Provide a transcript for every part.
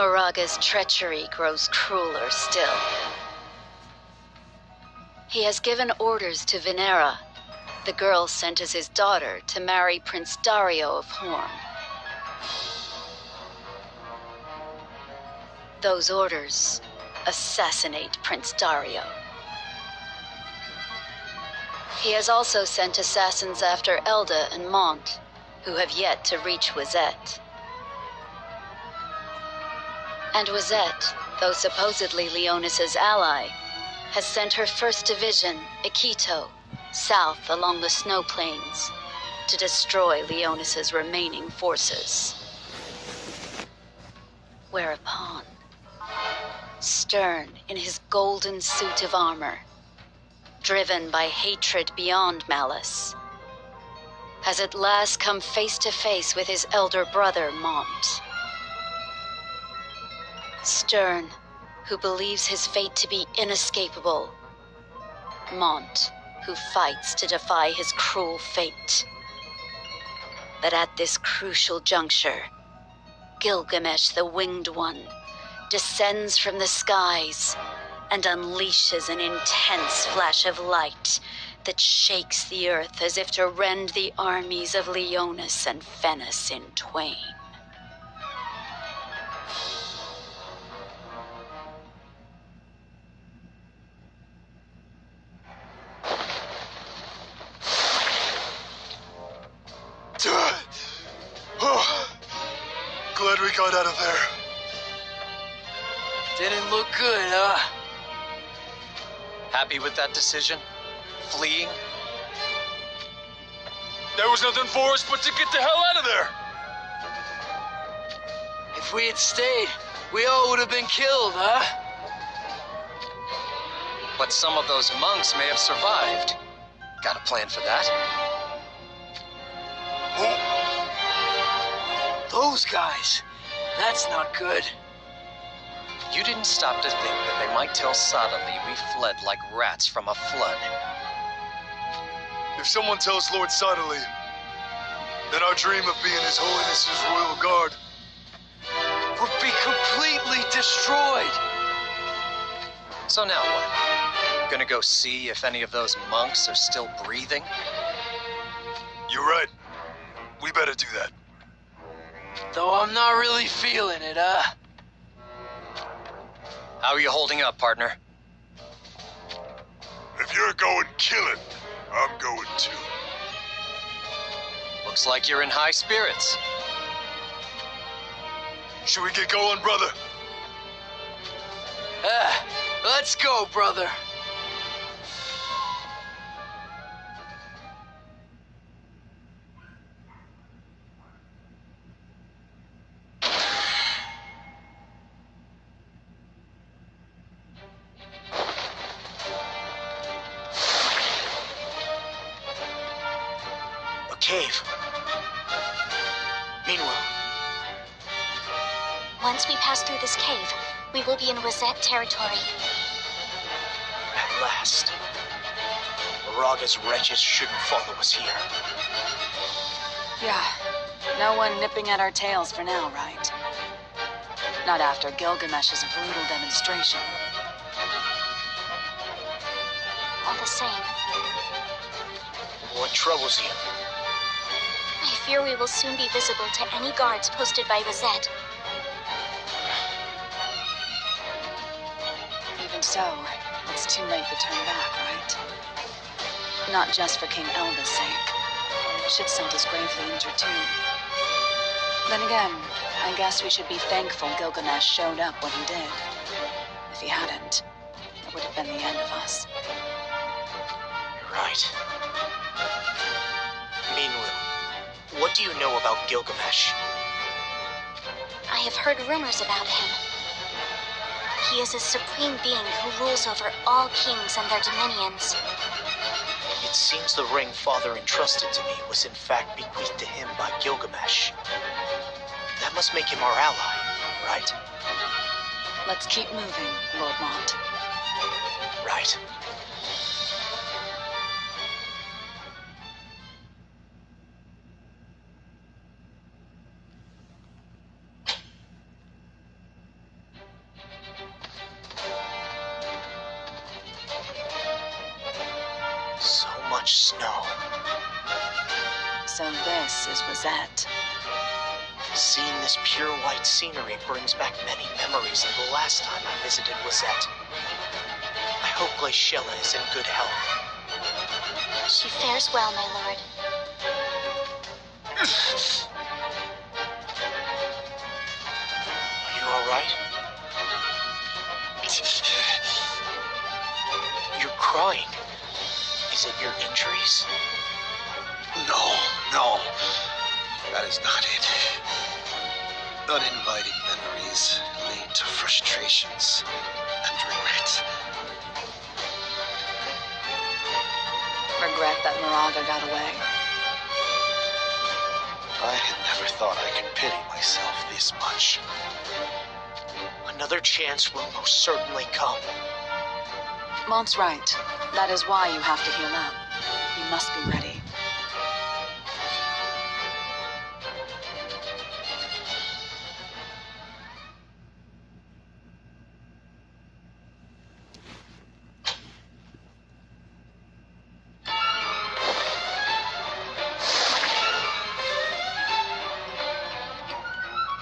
Moraga's treachery grows crueler still. He has given orders to Venera, the girl sent as his daughter, to marry Prince Dario of Horn. Those orders assassinate Prince Dario. He has also sent assassins after Elda and Mont, who have yet to reach Wazette. And Wazette, though supposedly Leonis's ally, has sent her 1st Division, Ikito, south along the snow plains to destroy Leonis's remaining forces. Whereupon, Stern, in his golden suit of armor, driven by hatred beyond malice, has at last come face to face with his elder brother, Mont. Stern, who believes his fate to be inescapable. Mont, who fights to defy his cruel fate. But at this crucial juncture, Gilgamesh the Winged One descends from the skies and unleashes an intense flash of light that shakes the earth as if to rend the armies of Leonis and Fennis in twain. Glad we got out of there. Didn't look good, huh? Happy with that decision? Fleeing? There was nothing for us but to get the hell out of there. If we had stayed, we all would have been killed, huh? But some of those monks may have survived. Got a plan for that? Those guys. That's not good. You didn't stop to think that they might tell Sadali we fled like rats from a flood. If someone tells Lord Sadali that our dream of being His Holiness's royal guard Would be completely destroyed. So now what? Gonna go see if any of those monks are still breathing? You're right. We better do that. Though I'm not really feeling it, huh? How are you holding up, partner? If you're going killing, I'm going too. Looks like you're in high spirits. Should we get going, brother? Let's go, brother. Cave. Meanwhile, once we pass through this cave, we will be in Wazette territory. At last. Moraga's wretches shouldn't follow us here. Yeah. No one nipping at our tails for now, right? Not after Gilgamesh's brutal demonstration. All the same, What troubles you? I fear we will soon be visible to any guards posted by Wazette. Even so, it's too late to turn back, right? Not just for King Elda's sake. Shitsult is gravely injured too. Then again, I guess we should be thankful Gilgamesh showed up when he did. If he hadn't, it would have been the end of us. You're right. Meanwhile, what do you know about Gilgamesh? I have heard rumors about him. He is a supreme being who rules over all kings and their dominions. It seems the ring Father entrusted to me was in fact bequeathed to him by Gilgamesh. That must make him our ally, right? Let's keep moving, Lord Mont. Right. So much snow. So this is Rosette. Seeing this pure white scenery brings back many memories of the last time I visited Rosette. I hope Glaciella is in good health. She fares well, my lord. Are you alright? You're crying. Is it your injuries? No. That is not it. Uninvited memories lead to frustrations and regret. Regret that Moraga got away. I had never thought I could pity myself this much. Another chance will most certainly come. Mont's right. That is why you have to heal up. You must be ready.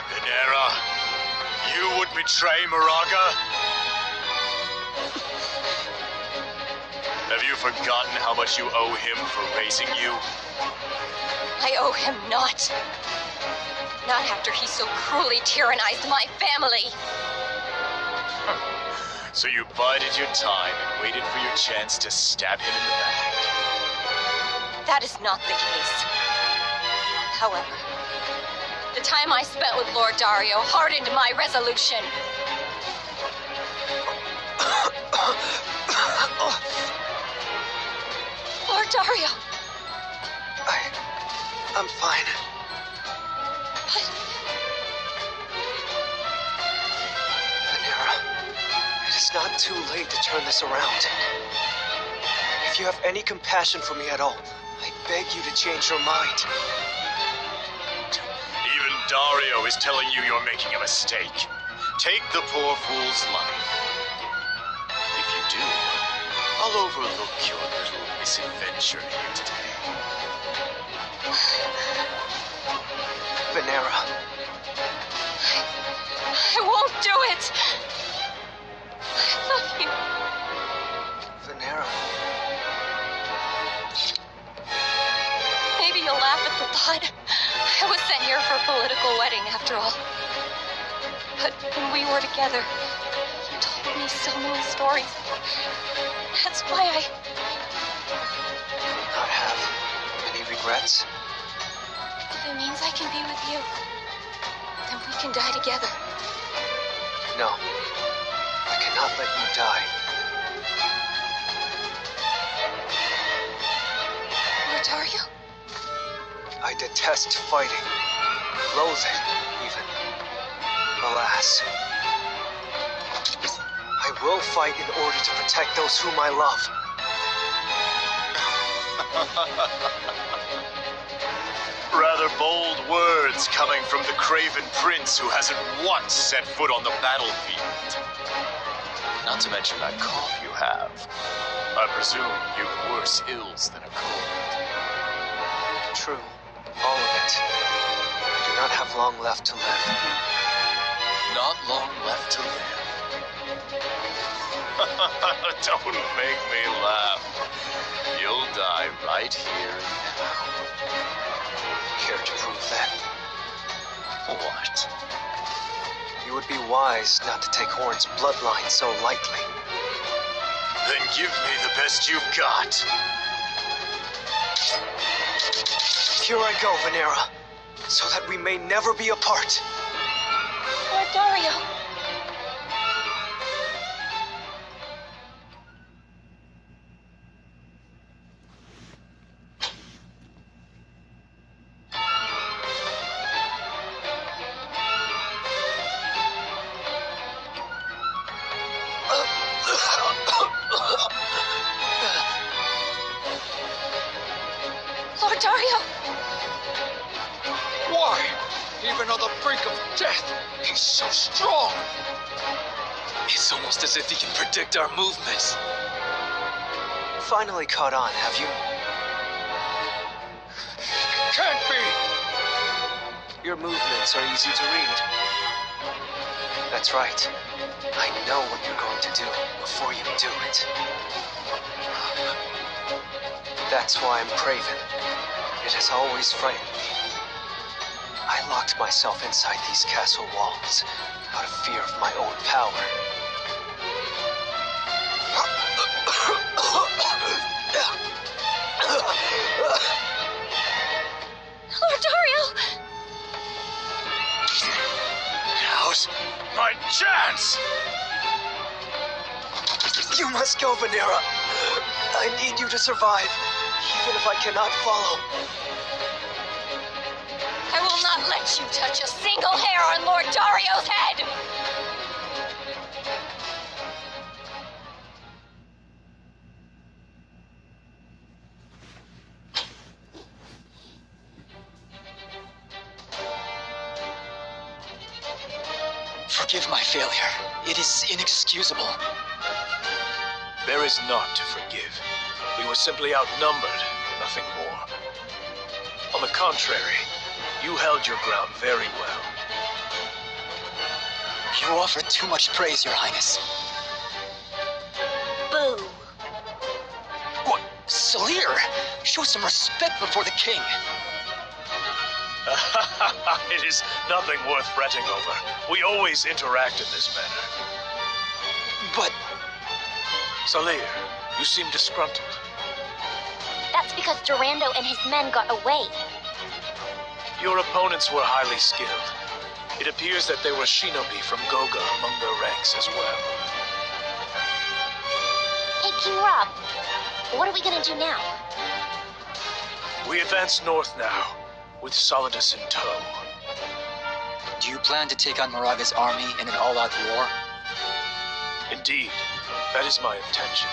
Venera, you would betray Moraga? Have you forgotten how much you owe him for raising you? I owe him not. Not after he so cruelly tyrannized my family. So you bided your time and waited for your chance to stab him in the back. That is not the case. However, the time I spent with Lord Dario hardened my resolution. Lord Dario! I'm fine. But Venera, it is not too late to turn this around. If you have any compassion for me at all, I beg you to change your mind. Even Dario is telling you you're making a mistake. Take the poor fool's money. If you do, I'll overlook your little misadventure here today. Venera, I won't do it! I love you. Venera, Maybe you'll laugh at the thought. I was sent here for a political wedding, after all. But when we were together, you told me so many stories. That's why I... not have any regrets? If it means I can be with you, then we can die together. No, I cannot let you die. Lord Dario? I detest fighting. Loathe it, even. Alas. I will fight in order to protect those whom I love. Rather bold words coming from the craven prince who hasn't once set foot on the battlefield. Not to mention that cough you have. I presume you've worse ills than a cold. True, all of it. I do not have long left to live. Not long left to live. Don't make me laugh. You'll die right here and now. Care to prove that? What? You would be wise not to take Horn's bloodline so lightly. Then give me the best you've got. Here I go, Venera, so that we may never be apart. Lord Dario. Lord Dario. Why? Even on the brink of death, he's so strong. It's almost as if he can predict our movements. finally caught on, have you? Can't be! Your movements are easy to read. That's right. I know what you're going to do before you do it. That's why I'm Craven. It has always frightened me. I locked myself inside these castle walls out of fear of my own power. Lord Dario! Now's my chance! You must go, Vanera. I need you to survive, even if I cannot follow. I will not let you touch a single hair on Lord Dario's head! Forgive my failure. It is inexcusable. There is naught to forgive. We were simply outnumbered, nothing more. On the contrary, you held your ground very well. You offer too much praise, Your Highness. Boo! What? Salir! Show some respect before the king. It is nothing worth fretting over. We always interact in this manner. But... Salir, you seem disgruntled. That's because Durando and his men got away. Your opponents were highly skilled. It appears that there were shinobi from Goga among their ranks as well. Hey, King Rob, what are we gonna do now? We advance north now, with Solidus in tow. do you plan to take on Moraga's army in an all-out war? Indeed, that is my intention.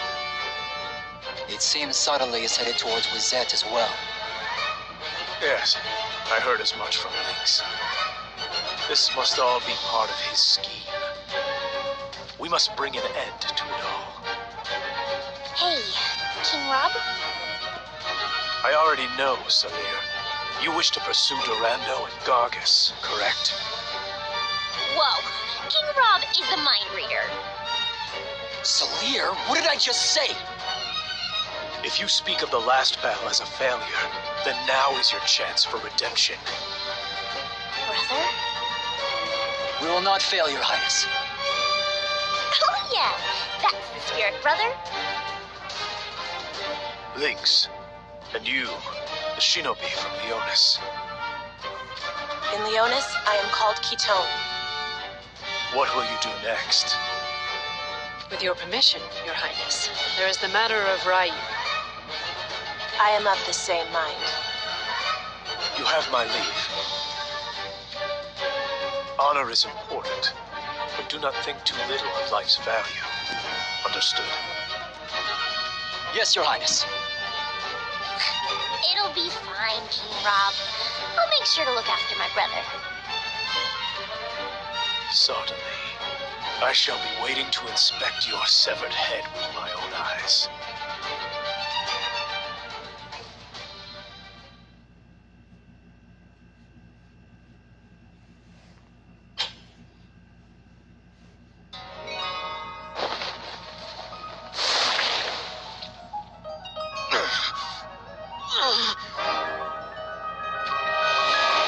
It seems Sadale is headed towards Wizette as well. Yes, I heard as much from Lynx. This must all be part of his scheme. We must bring an end to it all. Hey, King Rob? I already know, Salir. You wish to pursue Durando and Gargus, correct? Whoa, King Rob is a mind reader. Salir, what did I just say? If you speak of the last battle as a failure, then now is your chance for redemption. Brother? We will not fail, Your Highness. Oh yeah, that's the spirit, brother. Lynx, and you, the shinobi from Leonis. In Leonis, I am called Ketone. What will you do next? With your permission, Your Highness, there is the matter of Ryu. I am of the same mind. You have my leave. Honor is important, but do not think too little of life's value. Understood? Yes, Your Highness. It'll be fine, King Rob. I'll make sure to look after my brother. Certainly. I shall be waiting to inspect your severed head with my own eyes.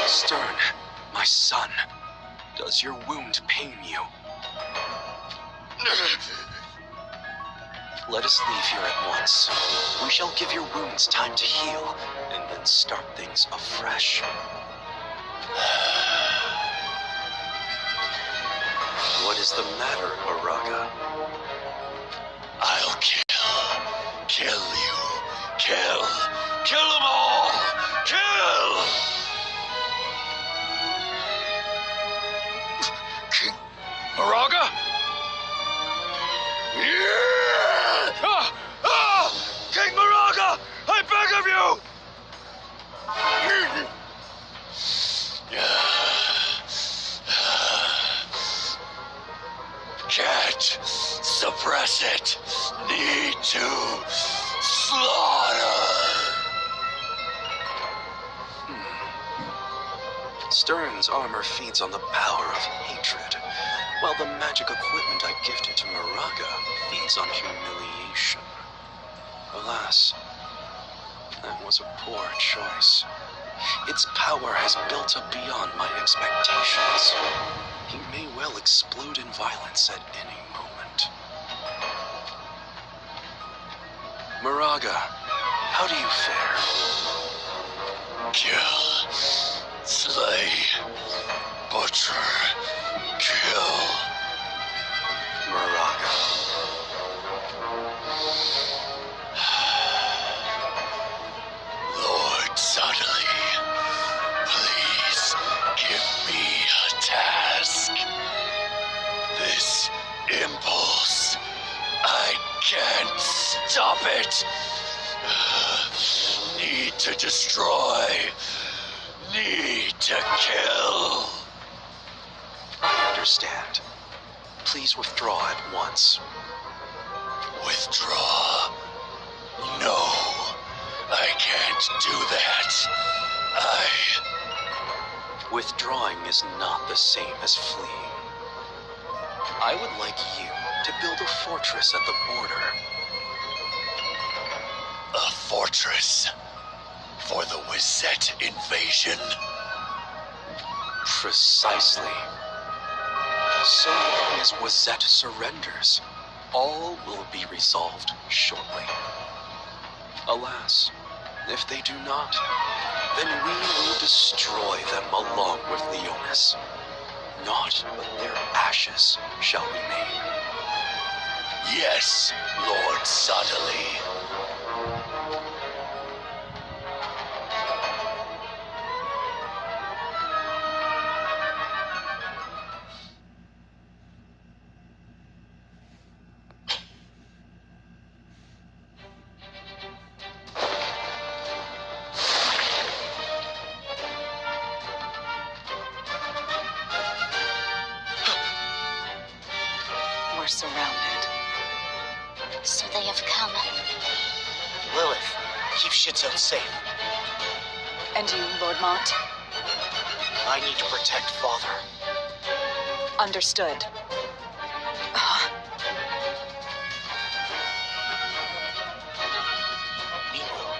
Stern, my son, does your wound pain you? Let us leave here at once. We shall give your wounds time to heal, and then start things afresh. What is the matter, Moraga? I'll kill you. Kill them all! Kill! King Moraga? Yeah! King Moraga! I beg of you! Can't suppress it. Need to Stern's armor feeds on the power of hatred, while the magic equipment I gifted to Moraga feeds on humiliation. Alas, that was a poor choice. Its power has built up beyond my expectations. He may well explode in violence at any moment. Moraga, how do you fare? Kill, slay, butcher, kill. Moraga. Lord Suddenly, please give me a task. This impulse, I can't stop it. Need to destroy. Need to kill. I understand. Please withdraw at once. Withdraw? No, I can't do that. Withdrawing is not the same as fleeing. I would like you to build a fortress at the border. A fortress for the Wisette invasion? Precisely. So long as Wisette surrenders, all will be resolved shortly. Alas, if they do not, then we will destroy them along with Leonis. Naught but their ashes shall remain. Yes, Lord Suddenly. We're surrounded. So they have come. Lilith, keep Shitzel safe. And you, Lord Mont? I need to protect Father. Understood. Meanwhile,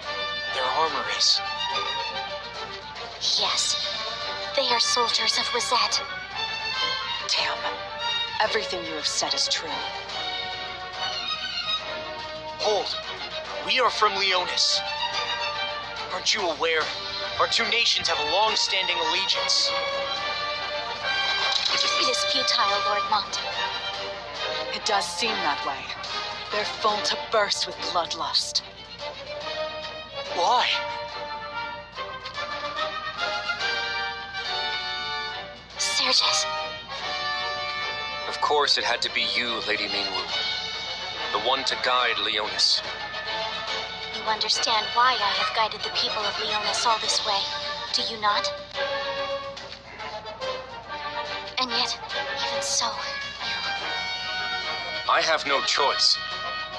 their armor is... Yes, they are soldiers of Wisette. Damn. Everything you have said is true. Hold. We are from Leonis. Aren't you aware? Our two nations have a long-standing allegiance. It is futile, Lord Mont. It does seem that way. They're full to burst with bloodlust. Why? Sergius. Of course it had to be you, Lady Minwu. The one to guide Leonis. You understand why I have guided the people of Leonis all this way, do you not? And yet, even so, I have no choice.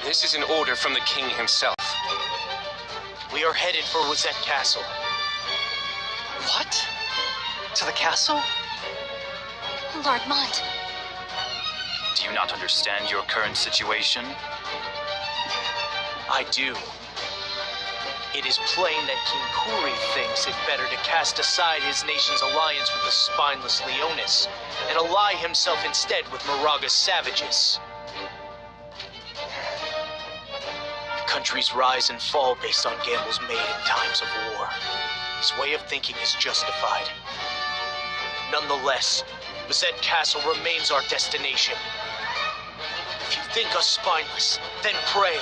This is an order from the king himself. We are headed for Wisette Castle. What? To the castle? Lord Mont. Do you not understand your current situation? I do. It is plain that King Kuri thinks it better to cast aside his nation's alliance with the spineless Leonis and ally himself instead with Moraga's savages. Countries rise and fall based on gambles made in times of war. His way of thinking is justified. Nonetheless, Wisette Castle remains our destination. If you think us spineless, then pray.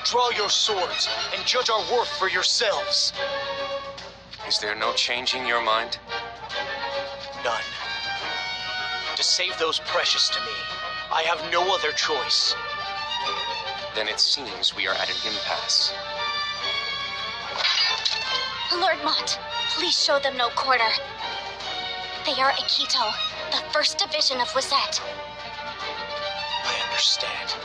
Draw your swords and judge our worth for yourselves. Is there no changing your mind? None. To save those precious to me, I have no other choice. Then it seems we are at an impasse. Lord Mont, please show them no quarter. They are Akito, the 1st Division of Wisette. I understand.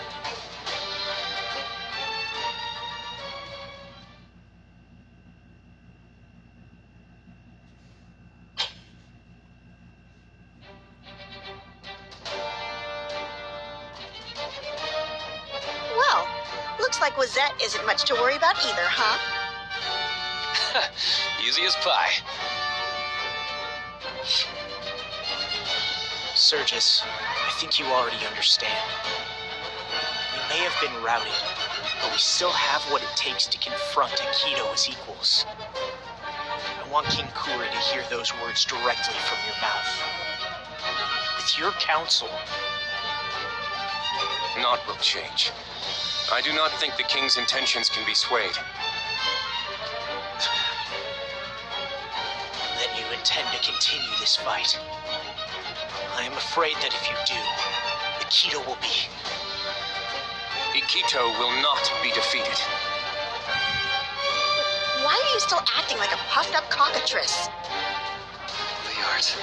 like Wazette isn't much to worry about either, huh? Easy as pie. Sergius, I think you already understand. We may have been routed, but we still have what it takes to confront Akito as equals. I want King Kuri to hear those words directly from your mouth. With your counsel... Naught will change. I do not think the king's intentions can be swayed. Then you intend to continue this fight. I am afraid that if you do, Akito will be... Akito will not be defeated. Why are you still acting like a puffed-up cockatrice? Liart.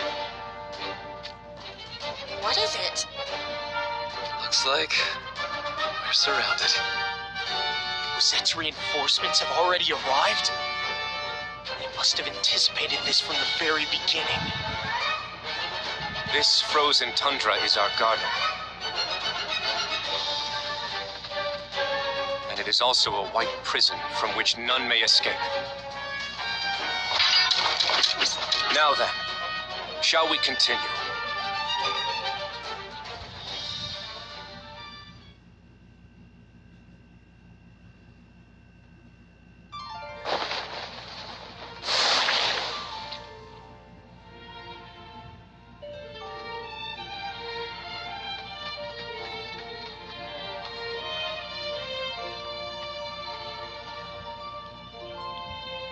What is it? Looks like we're surrounded. Wazette's reinforcements have already arrived? They must have anticipated this from the very beginning. This frozen tundra is our garden. And it is also a white prison from which none may escape. Now then, shall we continue?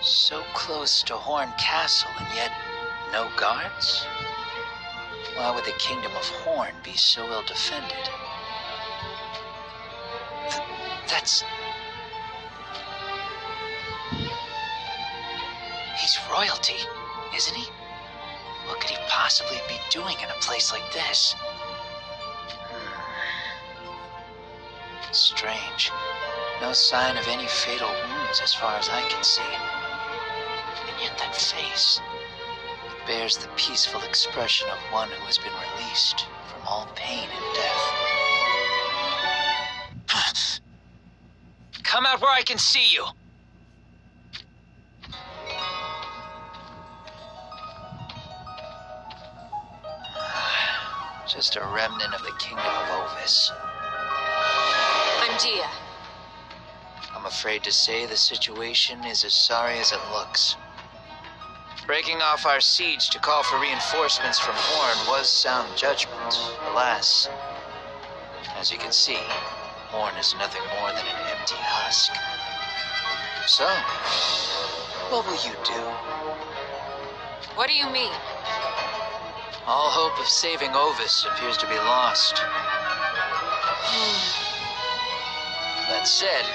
So close to Horn Castle and yet no guards? Why would the kingdom of Horn be so ill defended? That's... He's royalty, isn't he? What could he possibly be doing in a place like this? Strange. No sign of any fatal wounds as far as I can see. And yet that face, it bears the peaceful expression of one who has been released from all pain and death. Come out where I can see you! Just a remnant of the kingdom of Ovis. I'm Dia. I'm afraid to say the situation is as sorry as it looks. Breaking off our siege to call for reinforcements from Horn was sound judgment. Alas, as you can see, Horn is nothing more than an empty husk. So, what will you do? What do you mean? All hope of saving Ovis appears to be lost. That said,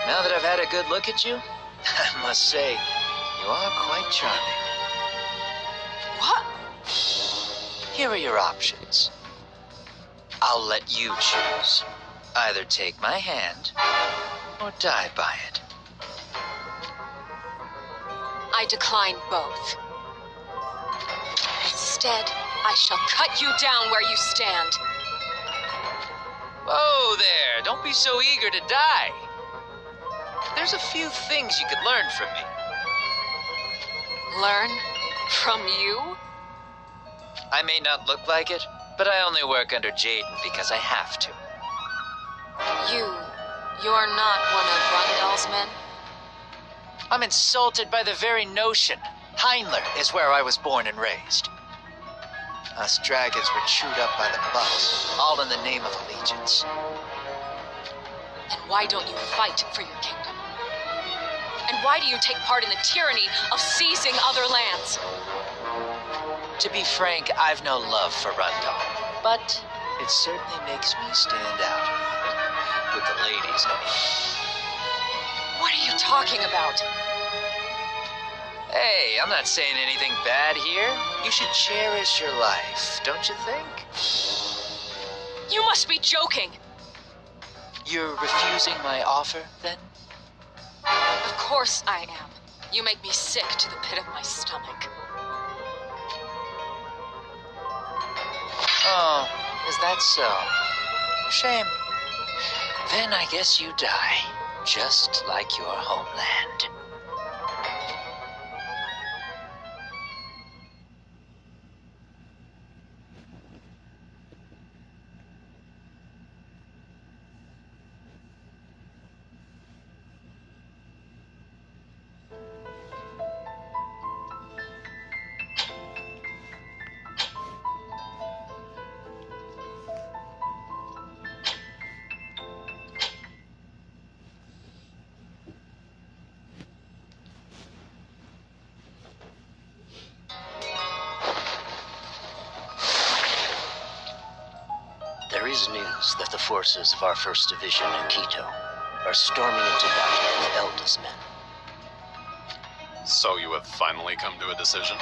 now that I've had a good look at you, I must say, you are quite charming. What? Here are your options. I'll let you choose. Either take my hand, or die by it. I decline both. Instead, I shall cut you down where you stand. Whoa there, don't be so eager to die. There's a few things you could learn from me. Learn? From you? I may not look like it, but I only work under Jaden because I have to. You're not one of Rundell's men? I'm insulted by the very notion. Heinler is where I was born and raised. Us dragons were chewed up by the butt, all in the name of allegiance. Then why don't you fight for your kingdom? And why do you take part in the tyranny of seizing other lands? To be frank, I've no love for Rundell, but it certainly makes me stand out. With the ladies, I mean. What are you talking about? Hey, I'm not saying anything bad here. You should cherish your life, don't you think? You must be joking! You're refusing my offer, then? Of course I am. You make me sick to the pit of my stomach. Oh, is that so? Shame. Then I guess you die. just like your homeland. There is news that the forces of our 1st Division in Quito are storming into battle with Elda's men. So you have finally come to a decision?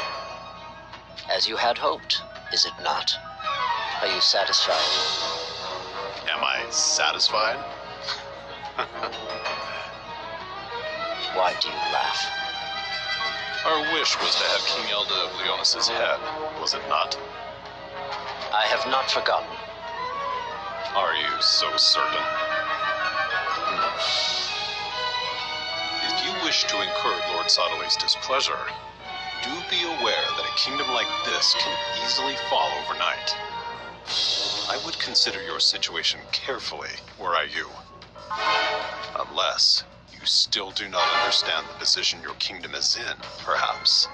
As you had hoped, is it not? Are you satisfied? Am I satisfied? Why do you laugh? Our wish was to have King Elda of Leonis' head, was it not? I have not forgotten. Are you so certain? If you wish to incur Lord Sodali's displeasure, do be aware that a kingdom like this can easily fall overnight. I would consider your situation carefully, were I you. Unless you still do not understand the position your kingdom is in, perhaps.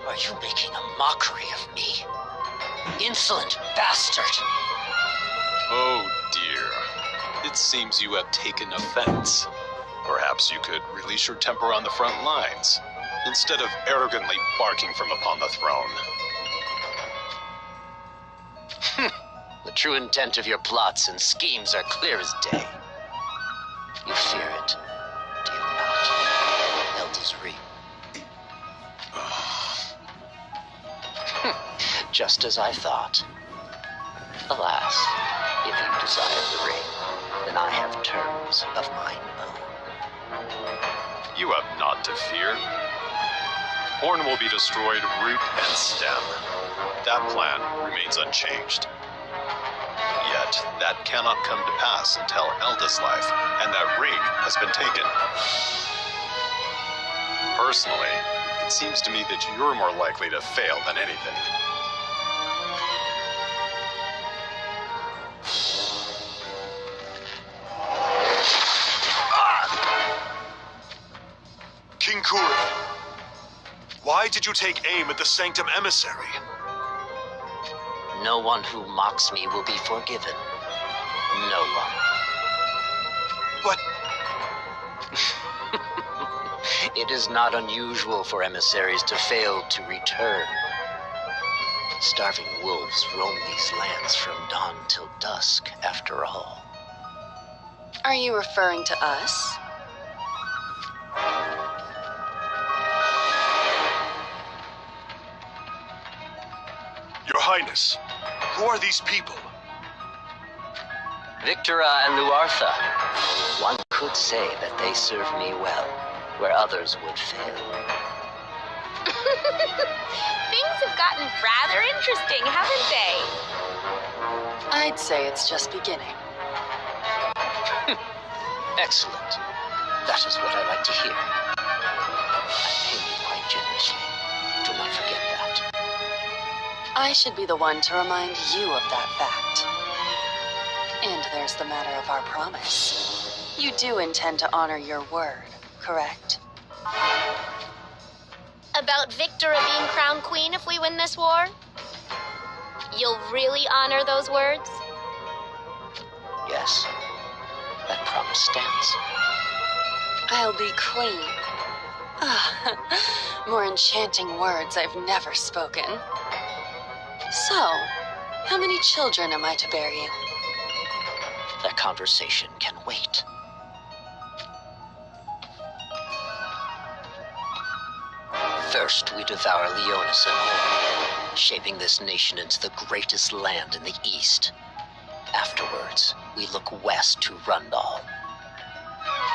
Are you making a mockery of me? Insolent bastard! Oh dear. It seems you have taken offense. Perhaps you could release your temper on the front lines, instead of arrogantly barking from upon the throne. The true intent of your plots and schemes are clear as day. You fear it, do you not? Elda's ring. Just as I thought. Alas, if you desire the ring, then I have terms of mine own. You have naught to fear. Horn will be destroyed root and stem. That plan remains unchanged. Yet, that cannot come to pass until Elda's life and that ring has been taken. Personally, it seems to me that you're more likely to fail than anything. King Kuri, why did you take aim at the Sanctum Emissary? No one who mocks me will be forgiven. No one. But... It is not unusual for emissaries to fail to return. Starving wolves roam these lands from dawn till dusk, after all. Are you referring to us? Your Highness, who are these people? Victora and Luartha. One could say that they serve me well, where others would fail. Things have gotten rather interesting, haven't they? I'd say it's just beginning. Excellent. That is what I like to hear. I pay you quite generously. Do not forget that. I should be the one to remind you of that fact. And there's the matter of our promise. You do intend to honor your word, correct? About Victora being crowned queen if we win this war? You'll really honor those words? Yes. That promise stands. I'll be queen. More enchanting words I've never spoken. So, how many children am I to bear you? That conversation can wait. First, we devour Leonis and Horn, shaping this nation into the greatest land in the East. Afterwards, we look west to Rundal.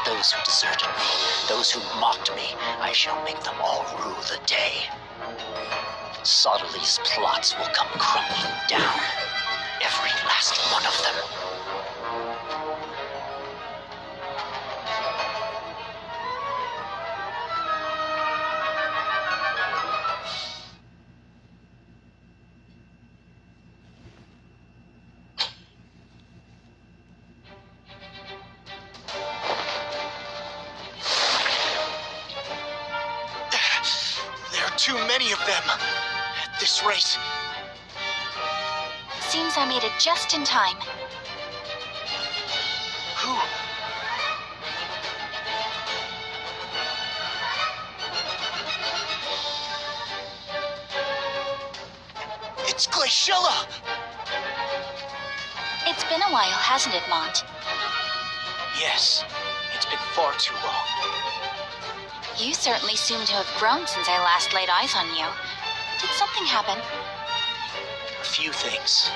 Those who deserted me, those who mocked me, I shall make them all rue the day. Sodali's plots will come crumbling down. Every last one of them. are too many of them. At this rate. Seems I made it just in time. Who? It's Glaciella! It's been a while, hasn't it, Mont? Yes, it's been far too long. You certainly seem to have grown since I last laid eyes on you. Did something happen? A few things.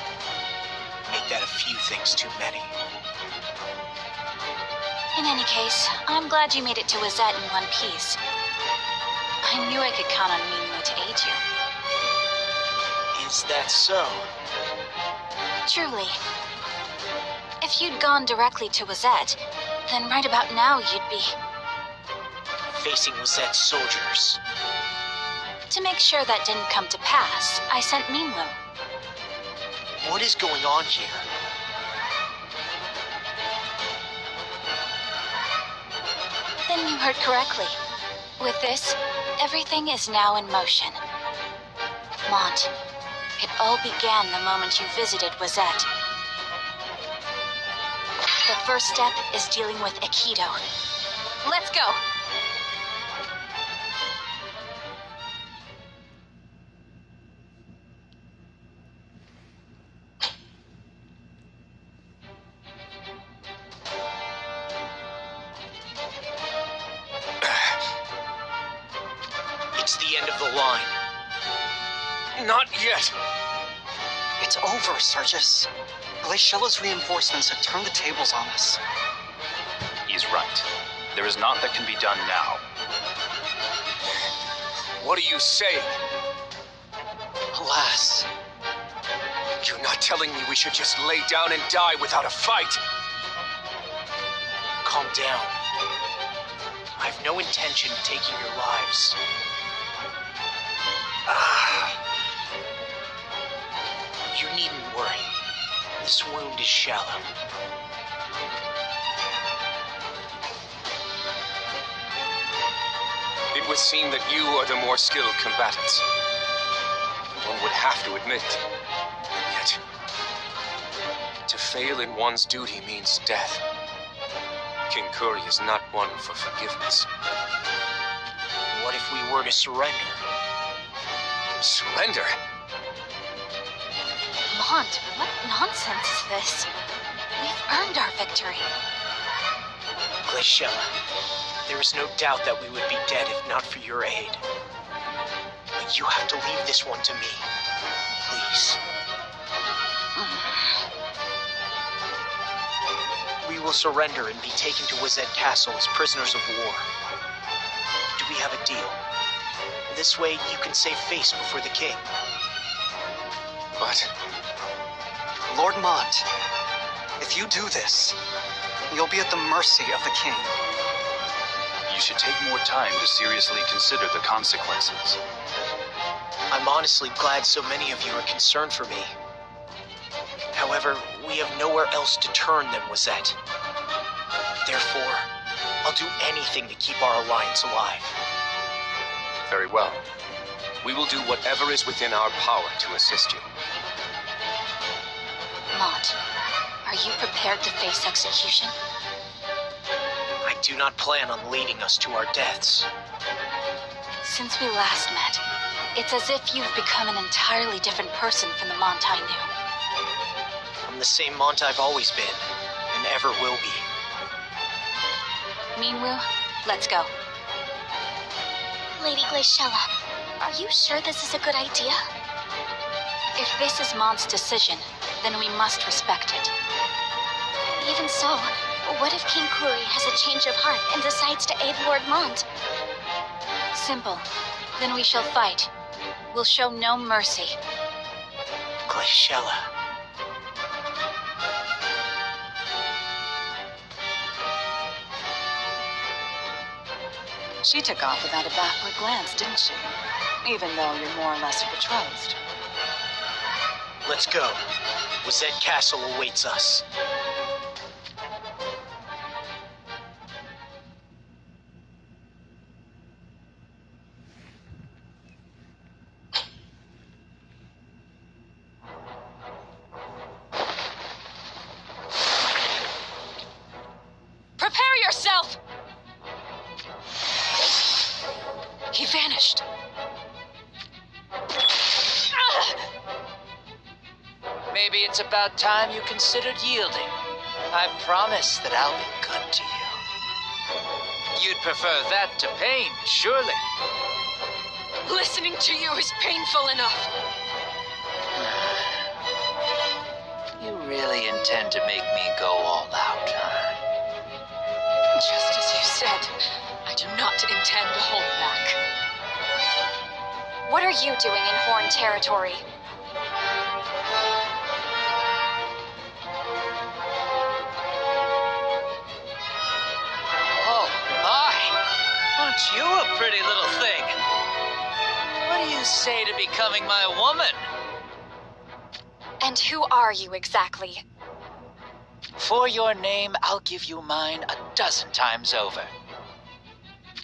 Make that a few things too many. In any case, I'm glad you made it to Wazette in one piece. I knew I could count on Minwu to aid you. Is that so? Truly. If you'd gone directly to Wazette, then right about now you'd be... facing Wazette's soldiers. To make sure that didn't come to pass, I sent Minwu. What is going on here? Then you heard correctly. With this, everything is now in motion. Mont, it all began the moment you visited Wazette. The first step is dealing with Aikido. Let's go! It's the end of the line. Not yet. It's over, Sergius. Glaciella's reinforcements have turned the tables on us. He's right. There is naught that can be done now. What are you saying? Alas. You're not telling me we should just lay down and die without a fight? Calm down. I've no intention of taking your lives. You needn't worry. This wound is shallow. It would seem that you are the more skilled combatants. One would have to admit. Yet, to fail in one's duty means death. King Kuri is not one for forgiveness. What if we were to surrender? Surrender? Mont, what nonsense is this? We've earned our victory. Glaciella, there is no doubt that we would be dead if not for your aid. But you have to leave this one to me. Please. We will surrender and be taken to Wazette Castle as prisoners of war. Do we have a deal? This way you can save face before the king. But... Lord Mont, if you do this, you'll be at the mercy of the king. You should take more time to seriously consider the consequences. I'm honestly glad so many of you are concerned for me. However, we have nowhere else to turn than Wazette. Therefore, I'll do anything to keep our alliance alive. Very well. We will do whatever is within our power to assist you. Mont, are you prepared to face execution? I do not plan on leading us to our deaths. Since we last met, it's as if you've become an entirely different person from the Mont I knew. I'm the same Mont I've always been, and ever will be. Minwu, let's go. Lady Glaciella, are you sure this is a good idea? If this is Mont's decision, then we must respect it. Even so, what if King Kuri has a change of heart and decides to aid Lord Mont? Simple. Then we shall fight. We'll show no mercy. Glaciella. She took off without a backward glance, didn't she? Even though you're more or less her betrothed. Let's go. Wazette Castle awaits us. vanished. Maybe it's about time you considered yielding. I promise that I'll be good to you. You'd prefer that to pain, surely. Listening to you is painful enough. You really intend to make me go all out, huh? Just as you said, I do not intend to hold back. What are you doing in Horn territory? Oh, my! Aren't you a pretty little thing? What do you say to becoming my woman? And who are you exactly? For your name, I'll give you mine 12 times over.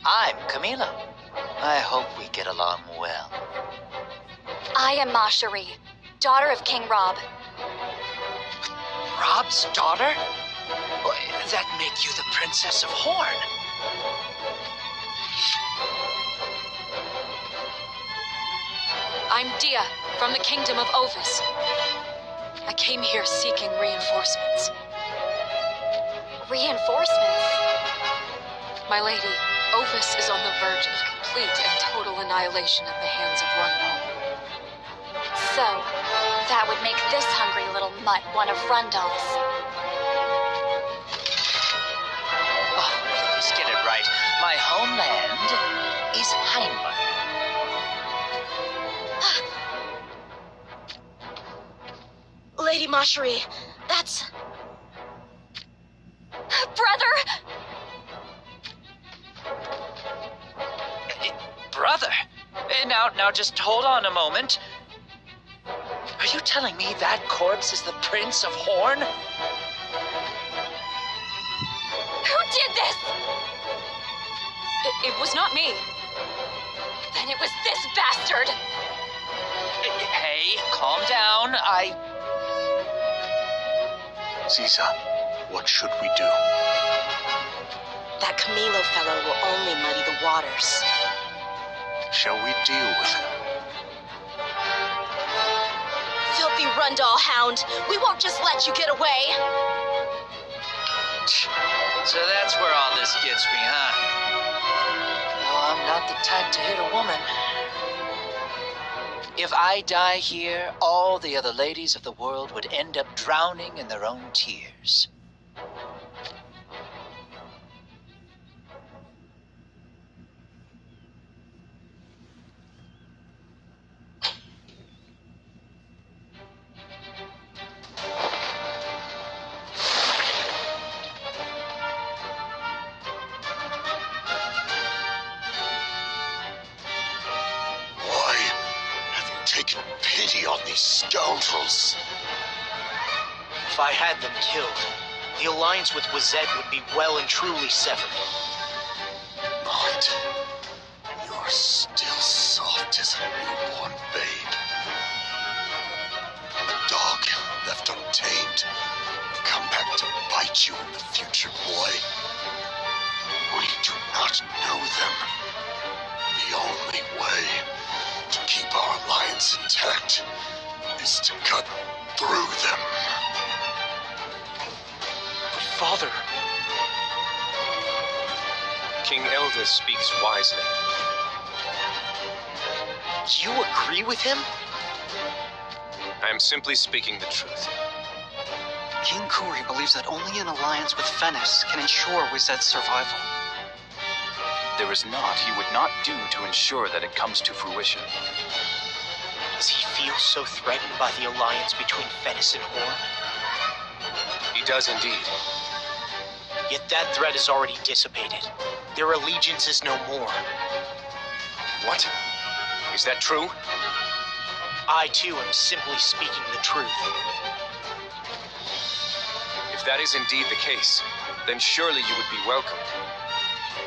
I'm Camila. I hope we get along well. I am Mashari, daughter of King Rob. Rob's daughter? That make you the Princess of Horn. I'm Dia, from the Kingdom of Ovis. I came here seeking reinforcements. Reinforcements? My lady, Ovis is on the verge of complete and total annihilation at the hands of Rundal. So, that would make this hungry little mutt one of Rundal's. Oh, please get it right. My homeland is Heinlein. Lady Mashari, that's... Brother! Brother? Now just hold on a moment. Are you telling me that corpse is the Prince of Horn? Who did this? It was not me. Then it was this bastard! Hey, calm down. Ziza, what should we do? That Camilo fellow will only muddy the waters. Shall we deal with him? Filthy Rundal hound! We won't just let you get away! So that's where all this gets me, huh? Well, I'm not the type to hit a woman. If I die here, all the other ladies of the world would end up drowning in their own tears. Pity on these scoundrels. If I had them killed, the alliance with Wazet would be well and truly severed. Mont, you are still soft as a newborn babe. A dog left untamed will come back to bite you in the future, boy. We do not know them. The only way to keep our alliance intact is to cut through them. But Father... King Elda speaks wisely. You agree with him? I am simply speaking the truth. King Kuri believes that only an alliance with Fennis can ensure Wizet's survival. There is naught he would not do to ensure that it comes to fruition. Does he feel so threatened by the alliance between Fennis and Horn? He does indeed. Yet that threat is already dissipated. Their allegiance is no more. What? Is that true? I, too, am simply speaking the truth. If that is indeed the case, then surely you would be welcomed.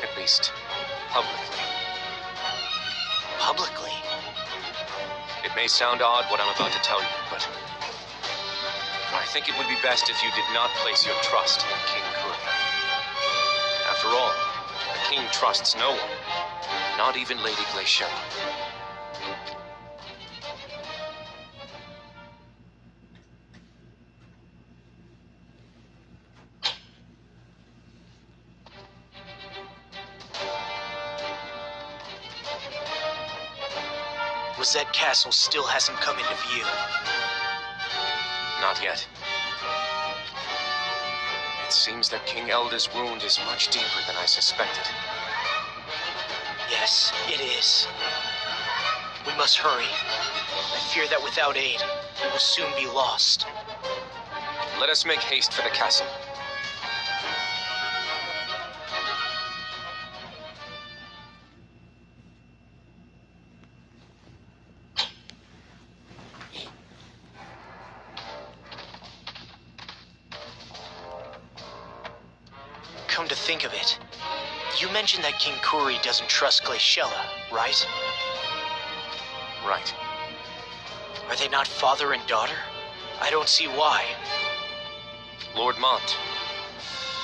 At least, publicly. Publicly? It may sound odd what I'm about to tell you, but I think it would be best if you did not place your trust in King Kuri. After all, the king trusts no one. Not even Lady Glaciella. Rosette Castle still hasn't come into view. Not yet. It seems that King Elda's wound is much deeper than I suspected. Yes, it is. We must hurry. I fear that without aid, we will soon be lost. Let us make haste for the castle. Come to think of it, you mentioned that King Kuri doesn't trust Glaciella, right? Right. Are they not father and daughter? I don't see why. Lord Mont,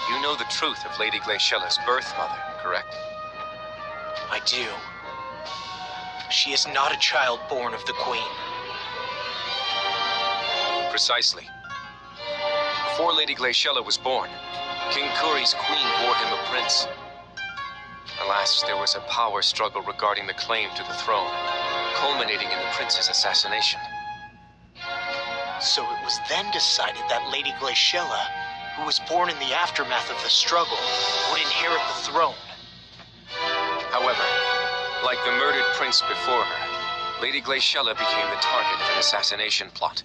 you know the truth of Lady Glaciella's birth mother, correct? I do. She is not a child born of the Queen. Precisely. Before Lady Glaciella was born, King Kuri's queen bore him a prince. Alas, there was a power struggle regarding the claim to the throne, culminating in the prince's assassination. So it was then decided that Lady Glaciella, who was born in the aftermath of the struggle, would inherit the throne. However, like the murdered prince before her, Lady Glaciella became the target of an assassination plot.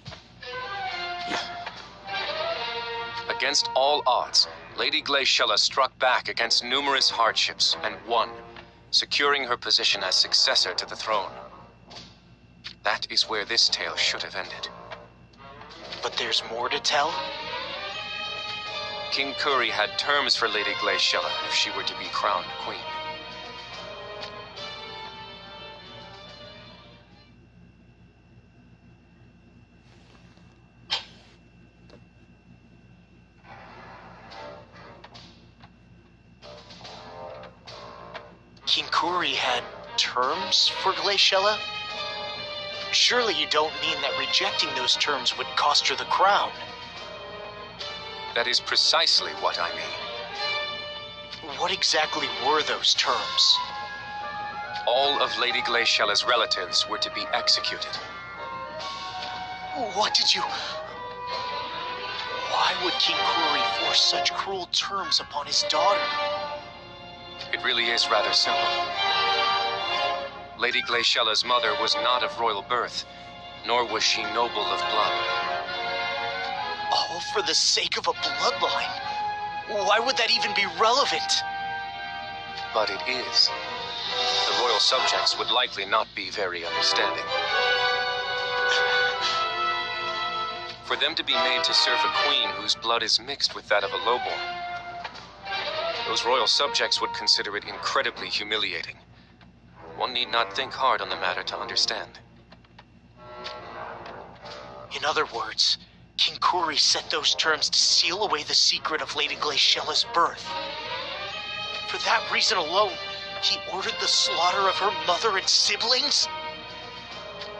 Against all odds, Lady Glaciella struck back against numerous hardships and won, securing her position as successor to the throne. That is where this tale should have ended. But there's more to tell? King Kuri had terms for Lady Glaciella if she were to be crowned queen. King Kuri had terms for Glaciella? Surely you don't mean that rejecting those terms would cost her the crown. That is precisely what I mean. What exactly were those terms? All of Lady Glaciella's relatives were to be executed. What did you... Why would King Kuri force such cruel terms upon his daughter? It really is rather simple. Lady Glaciella's mother was not of royal birth, nor was she noble of blood. All for the sake of a bloodline? Why would that even be relevant? But it is. The royal subjects would likely not be very understanding. For them to be made to serve a queen whose blood is mixed with that of a lowborn, those royal subjects would consider it incredibly humiliating. One need not think hard on the matter to understand. In other words, King Kuri set those terms to seal away the secret of Lady Glaciella's birth. For that reason alone, he ordered the slaughter of her mother and siblings?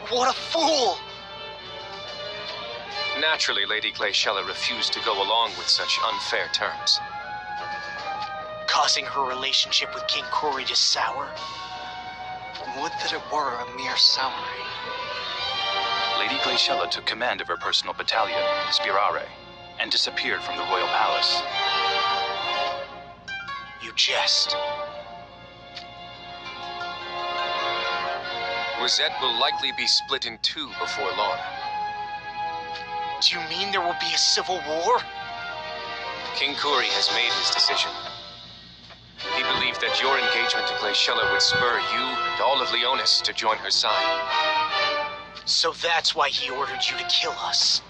What a fool! Naturally, Lady Glaciella refused to go along with such unfair terms. Causing her relationship with King Kuri to sour? Would that it were a mere souring. Lady Glaciella took command of her personal battalion, Spirare, and disappeared from the royal palace. You jest. Rosette will likely be split in two before long. Do you mean there will be a civil war? King Kuri has made his decision. He believed that your engagement to Glaciella would spur you and all of Leonis to join her side. So that's why he ordered you to kill us.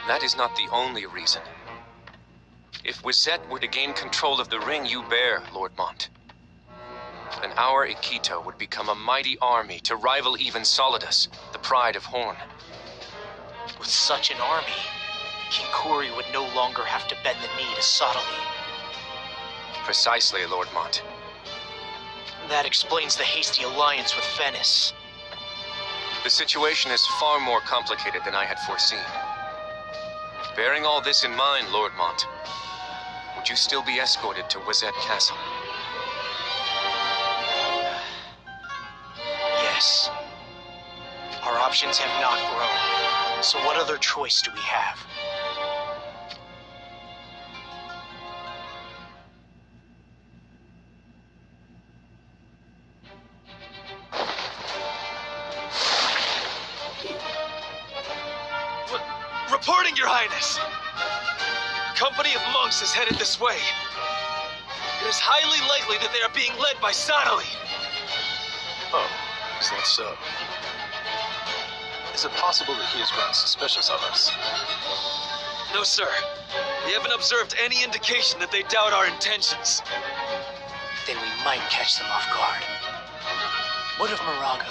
That is not the only reason. If Rosette were to gain control of the ring you bear, Lord Mont, then our Ikito would become a mighty army to rival even Solidus, the pride of Horn. With such an army, King Kuri would no longer have to bend the knee to Sottile. Precisely, Lord Mont. That explains the hasty alliance with Venice. The situation is far more complicated than I had foreseen. Bearing all this in mind, Lord Mont, would you still be escorted to Wizette Castle? Yes. Our options have not grown. So what other choice do we have? Reporting, Your Highness! A company of monks is headed this way. It is highly likely that they are being led by Sonali. Oh, is that so? Is it possible that he has grown suspicious of us? No, sir. We haven't observed any indication that they doubt our intentions. Then we might catch them off guard. What of Moraga?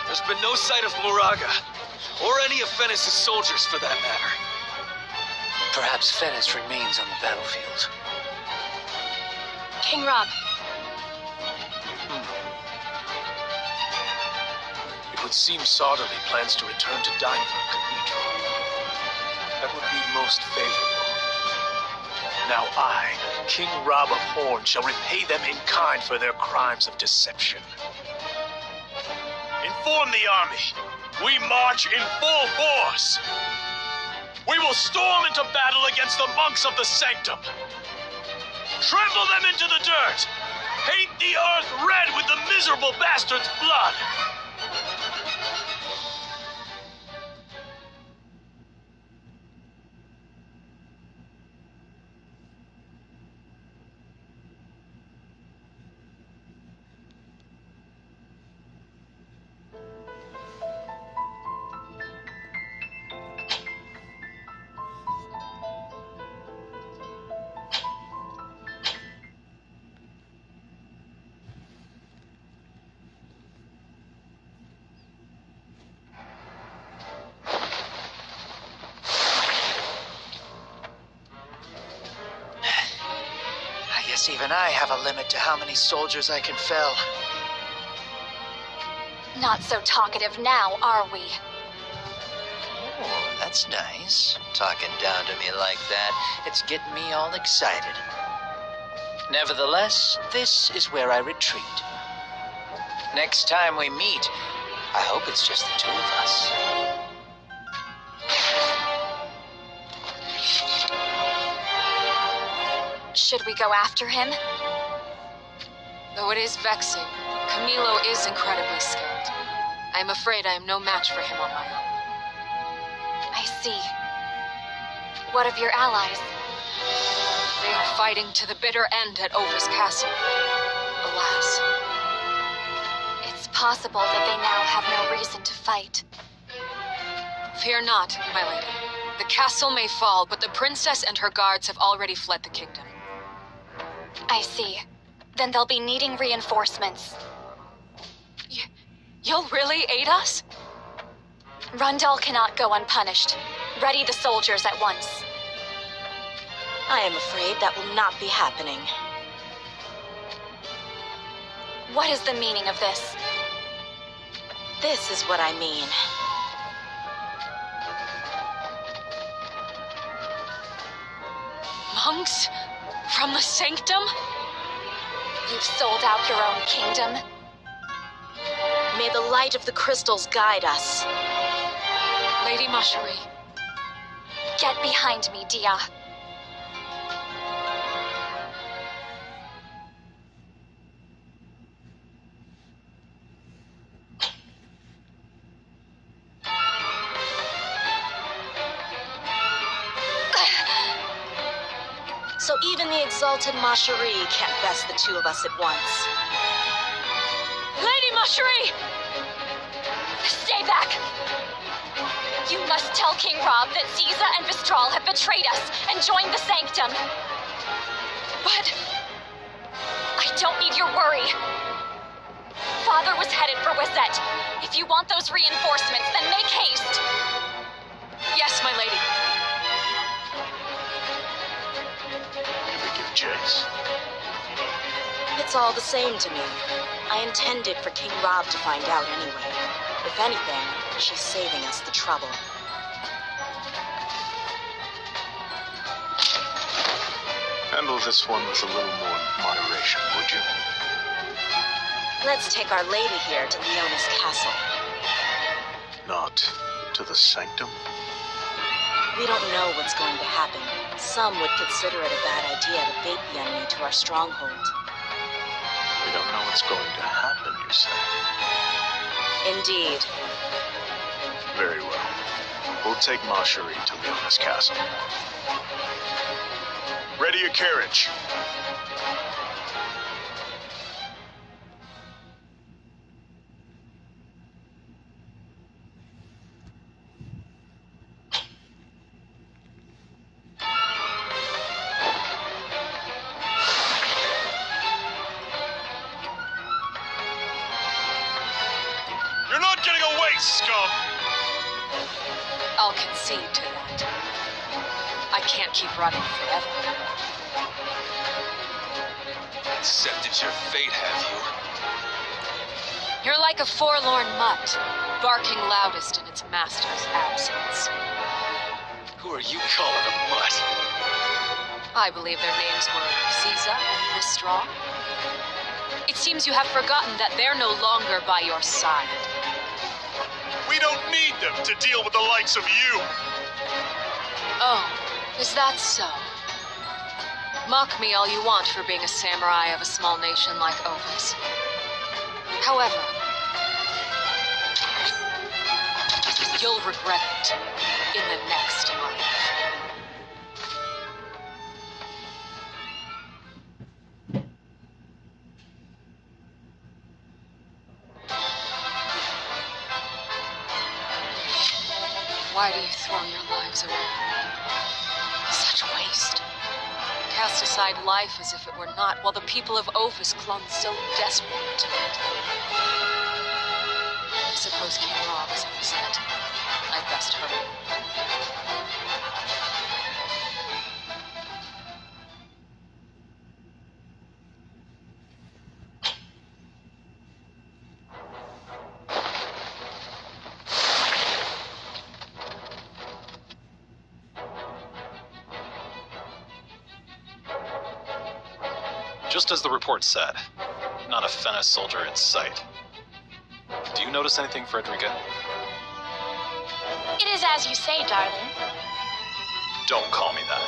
There's been no sight of Moraga, or any of Venice's soldiers for that matter. Perhaps Venice remains on the battlefield. King Rob. It would seem Sarderly plans to return to Dineford Cathedral. That would be most favorable. Now I, King Rob of Horn, shall repay them in kind for their crimes of deception. Inform the army. We march in full force. We will storm into battle against the monks of the Sanctum. Trample them into the dirt. Paint the earth red with the miserable bastard's blood. Even I have a limit to how many soldiers I can fell. Not so talkative now, are we? Oh, that's nice. Talking down to me like that, it's getting me all excited. Nevertheless, this is where I retreat. Next time we meet, I hope it's just the two of us. Should we go after him? Though it is vexing, Camilo is incredibly skilled. I am afraid I am no match for him on my own. I see. What of your allies? They are fighting to the bitter end at Over's castle. Alas. It's possible that they now have no reason to fight. Fear not, my lady. The castle may fall, but the princess and her guards have already fled the kingdom. I see. Then they'll be needing reinforcements. You'll really aid us? Rundal cannot go unpunished. Ready the soldiers at once. I am afraid that will not be happening. What is the meaning of this? This is what I mean. Monks? From the Sanctum? You've sold out your own kingdom. May the light of the crystals guide us. Lady Masherie. Get behind me, Dia. So even the exalted Masherie can't best the two of us at once. Lady Masherie! Stay back! You must tell King Rob that Caesar and Vistral have betrayed us and joined the Sanctum. But I don't need your worry. Father was headed for Wizette. If you want those reinforcements, then make haste. Yes, my lady. Chase. It's all the same to me. I intended for King Rob to find out anyway. If anything, she's saving us the trouble. Handle this one with a little more moderation, would you? Let's take Our Lady here to Leona's castle. Not to the sanctum? We don't know what's going to happen. Some would consider it a bad idea to bait the enemy to our stronghold. We don't know what's going to happen, you say? Indeed. Very well. We'll take Marjorie to Leona's castle. Ready a carriage. You're not getting away, scum! I'll concede to that. I can't keep running forever. Accepted your fate, have you? You're like a forlorn mutt, barking loudest in its master's absence. Who are you calling a mutt? I believe their names were Ziza and Vistral. It seems you have forgotten that they're no longer by your side. We don't need them to deal with the likes of you! Oh, is that so? Mock me all you want for being a samurai of a small nation like Ovis. However, you'll regret it in the next life. Why do you throw your lives away? Such waste. Cast aside life as if it were not, while the people of Ophis clung so desperately to it. I suppose King Rob is upset. I'd best hurry. Just as the report said, not a Fennis soldier in sight. Do you notice anything, Frederica? It is as you say, darling. Don't call me that.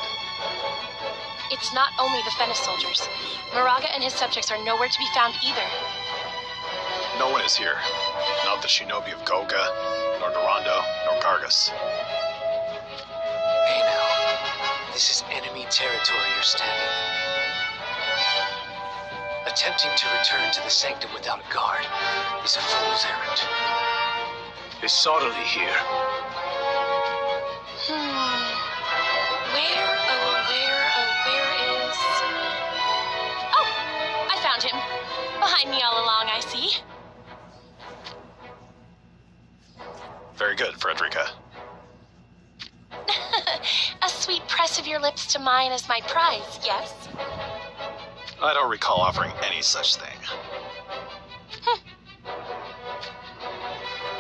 It's not only the Fennis soldiers. Moraga and his subjects are nowhere to be found either. No one is here. Not the shinobi of Goga, nor Durando, nor Gargus. Hey now, this is enemy territory you're standing. Attempting to return to the sanctum without a guard is a fool's errand. Is Soderly here? Where is... Oh, I found him. Behind me all along, I see. Very good, Frederica. A sweet press of your lips to mine is my prize, yes? I don't recall offering any such thing.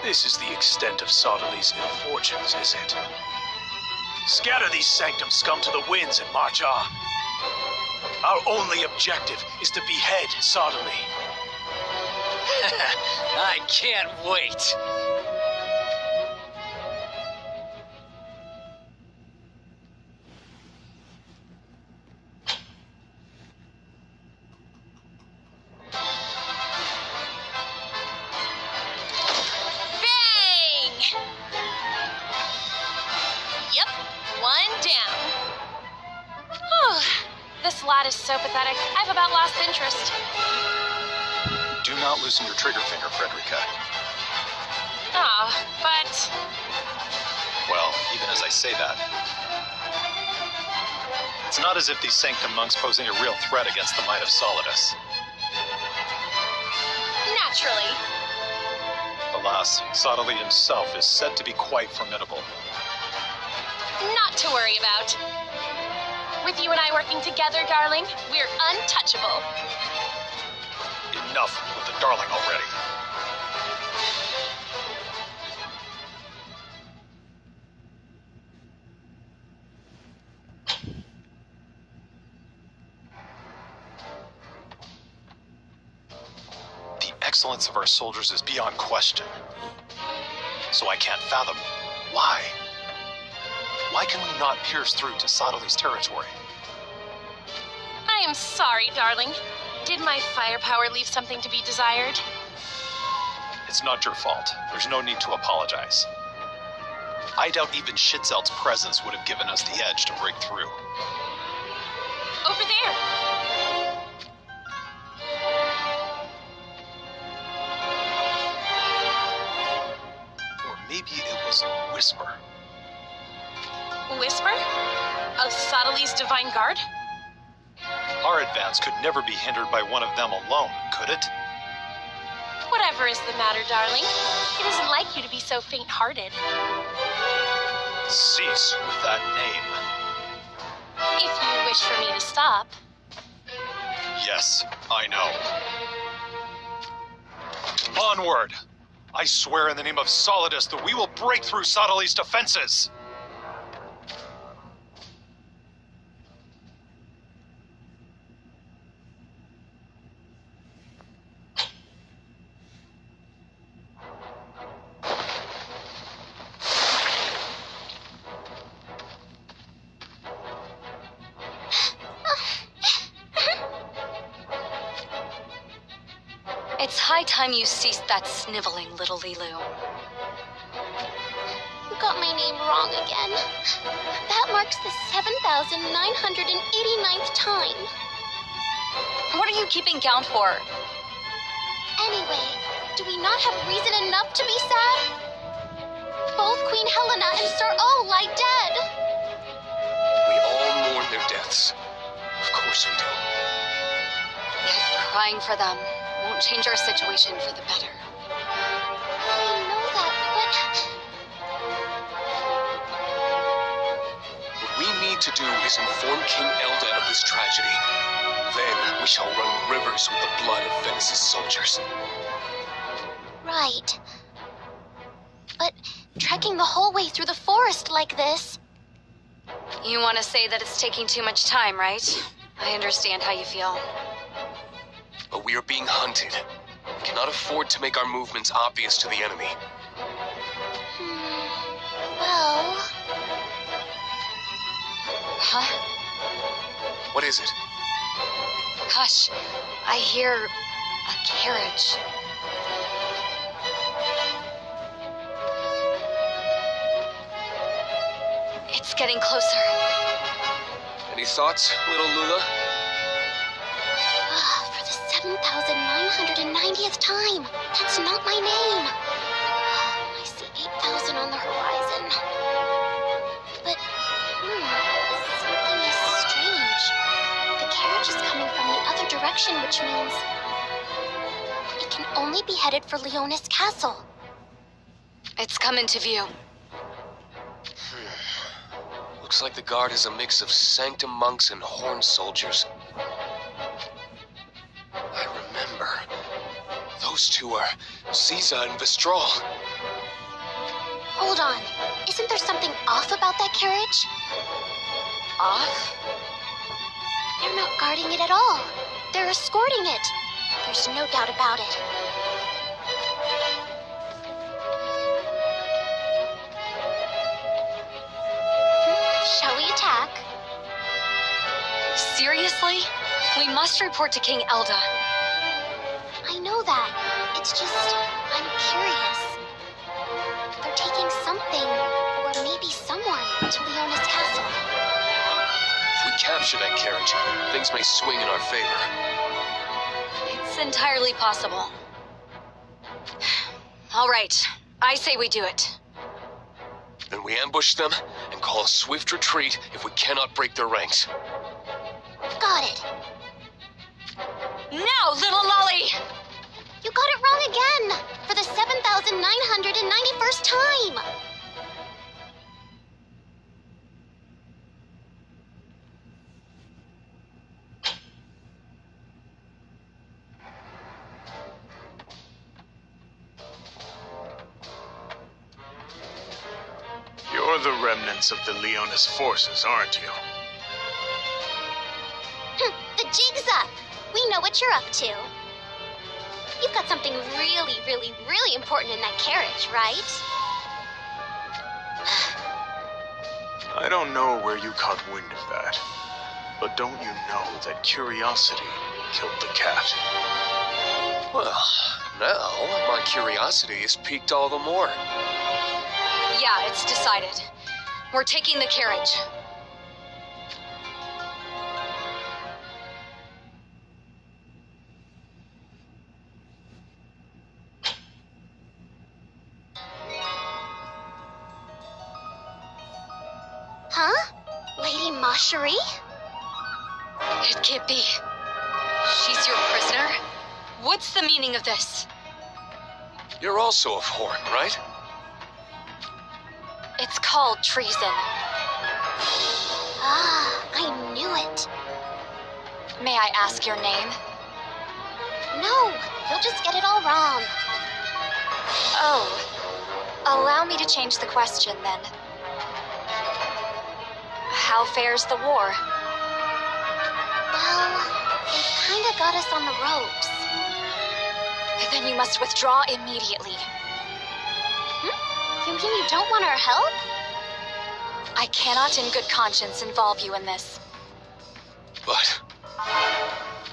This is the extent of Soderly's ill fortunes, is it? Scatter these sanctum scum to the winds and march on. Our only objective is to behead Soderly. I can't wait. This lad is so pathetic, I've about lost interest. Do not loosen your trigger finger, Frederica. But... Well, even as I say that, it's not as if these sanctum monks pose any real threat against the might of Solidus. Naturally. Alas, Soderly himself is said to be quite formidable. Not to worry about. With you and I working together, darling, we're untouchable. enough with the darling already. The excellence of our soldiers is beyond question. So I can't fathom why. Why can we not pierce through to Sadali's territory? I am sorry, darling. Did my firepower leave something to be desired? It's not your fault. There's no need to apologize. I doubt even Schitzelt's presence would have given us the edge to break through. Over there! Or maybe it was a whisper. Whisper? Of Sadali's Divine Guard? Our advance could never be hindered by one of them alone, could it? Whatever is the matter, darling. It isn't like you to be so faint-hearted. Cease with that name. If you wish for me to stop. Yes, I know. Onward! I swear in the name of Solidus that we will break through Sadali's defenses! It's high time you ceased that sniveling, little Lilu. You got my name wrong again. That marks the 7,989th time. What are you keeping count for? Anyway, do we not have reason enough to be sad? Both Queen Helena and Sir O lie dead. We all mourn their deaths. Of course we do. Yet crying for them won't change our situation for the better. I know that, but... What we need to do is inform King Elda of this tragedy. Then we shall run rivers with the blood of Venice's soldiers. Right. But trekking the whole way through the forest like this... You want to say that it's taking too much time, right? I understand how you feel. But we are being hunted. We cannot afford to make our movements obvious to the enemy. Well... Huh? What is it? Hush. I hear a carriage. It's getting closer. Any thoughts, little Lula? For the 7,990th time. That's not my name. I see 8,000 on the horizon. But, something is strange. The carriage is coming from the other direction, which means it can only be headed for Leonis Castle. It's come into view. Looks like the guard is a mix of Sanctum monks and Horn soldiers. I remember. Those two are Ziza and Vistral. Hold on. Isn't there something off about that carriage? Off? They're not guarding it at all. They're escorting it. There's no doubt about it. Shall we attack? Seriously? We must report to King Elda. I know that. It's just, I'm curious. They're taking something, or maybe someone, to Leonis Castle. If we capture that carriage, things may swing in our favor. It's entirely possible. All right. I say we do it. Then we ambush them and call a swift retreat if we cannot break their ranks. Got it. Now, little lolly! You got it wrong again! For the 7,991st time! You're the remnants of the Leonis forces, aren't you? The jig's up. We know what you're up to. You've got something really, really, really important in that carriage, right? I don't know where you caught wind of that, but don't you know that curiosity killed the cat? Well, now my curiosity is piqued all the more. Yeah, it's decided. We're taking the carriage. Huh? Lady Macherie? It can't be. She's your prisoner? What's the meaning of this? You're also of Horn, right? It's called treason. Ah, I knew it. May I ask your name? No, you'll just get it all wrong. Oh, allow me to change the question then. How fares the war? Well, they've kinda got us on the ropes. Then you must withdraw immediately. You mean you don't want our help? I cannot in good conscience involve you in this. But...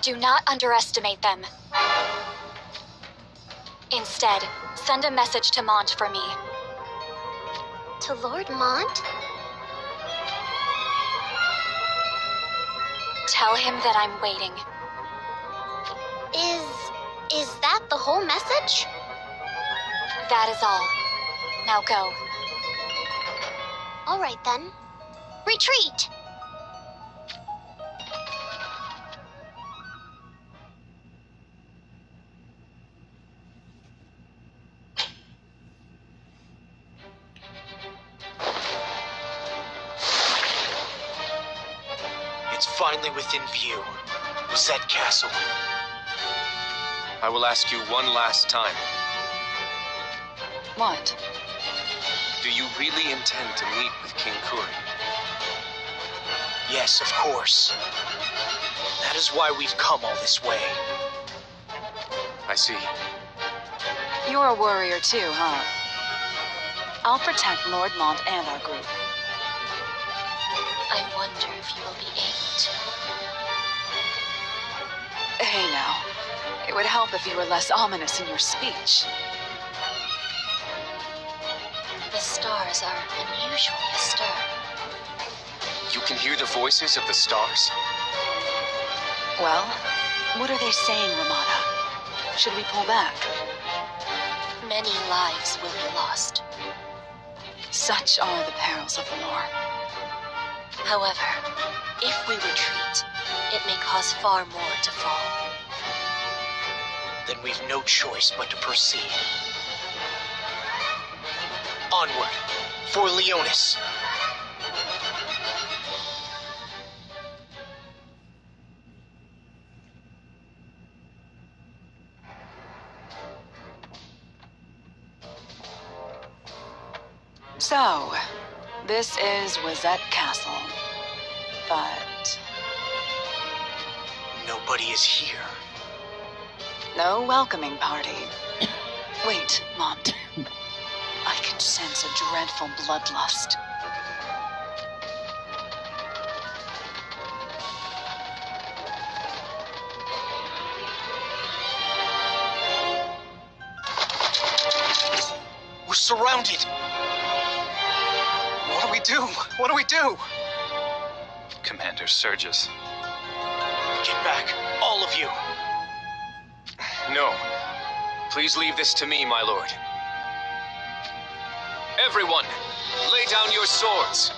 Do not underestimate them. Instead, send a message to Mont for me. To Lord Mont? Tell him that I'm waiting. Is that the whole message? That is all. Now go. All right then. Retreat! It's finally within view. Rosette Castle. I will ask you one last time. What? Do you really intend to meet with King Kuri? Yes, of course. That is why we've come all this way. I see. You're a warrior too, huh? I'll protect Lord Mont and our group. I wonder if you will be able to. Hey now. It would help if you were less ominous in your speech. The stars are unusually astir. You can hear the voices of the stars? Well, what are they saying, Ramada? Should we pull back? Many lives will be lost. Such are the perils of the Lord. However, if we retreat, it may cause far more to fall. Then we've no choice but to proceed. Onward, for Leonis. So, this is Rosette Castle. But nobody is here. No welcoming party. Wait, Mont. I can sense a dreadful bloodlust. We're surrounded! What do we do? What do we do? Commander Surges. Get back, all of you. No. Please leave this to me, my lord. Everyone, lay down your swords.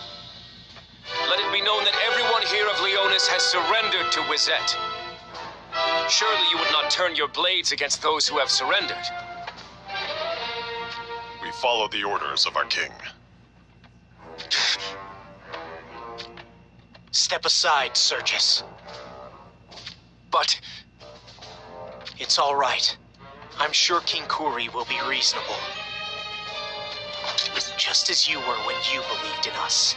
Let it be known that everyone here of Leonis has surrendered to Wizette. Surely you would not turn your blades against those who have surrendered. We follow the orders of our king. Step aside, Surges. But... It's all right. I'm sure King Kuri will be reasonable. Just as you were when you believed in us.